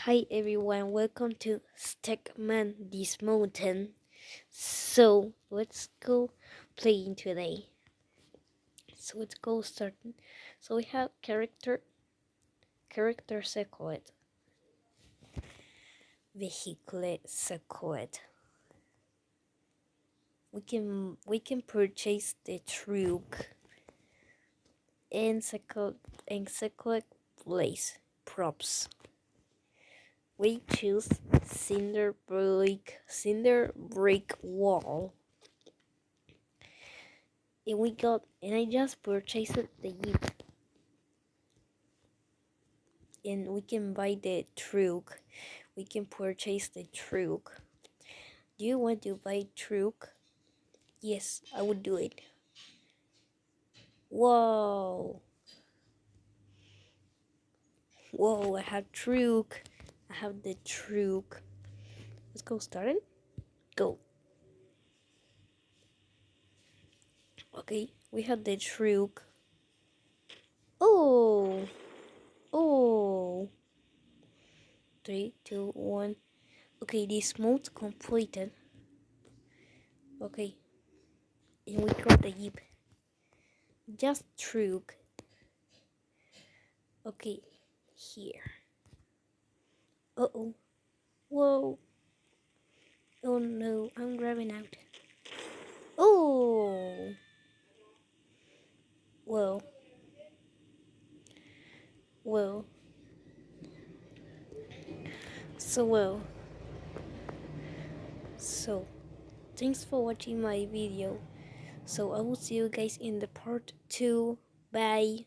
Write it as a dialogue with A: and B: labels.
A: Hi everyone, welcome to Stickman Dismounting. So let's go playing today. So let's go starting. So we have character circlet, vehicle circlet. We can purchase the truck and circlet place props. We choose cinder brick wall. And I just purchased the Jeep. And we can buy the truck. We can purchase the truck. Do you want to buy truck? Yes, I would do it. Whoa. Whoa, I have truck. I have the truck. Let's go start it. Go. Okay, we have the truck. Oh. Oh. 3, 2, 1. Okay, this mode's completed. Okay. And we got the Jeep. Just truck. Okay. Here. Uh-oh. Whoa. Oh no, I'm grabbing out. Oh. Well. Well. So well. So, thanks for watching my video. So I will see you guys in the part 2. Bye.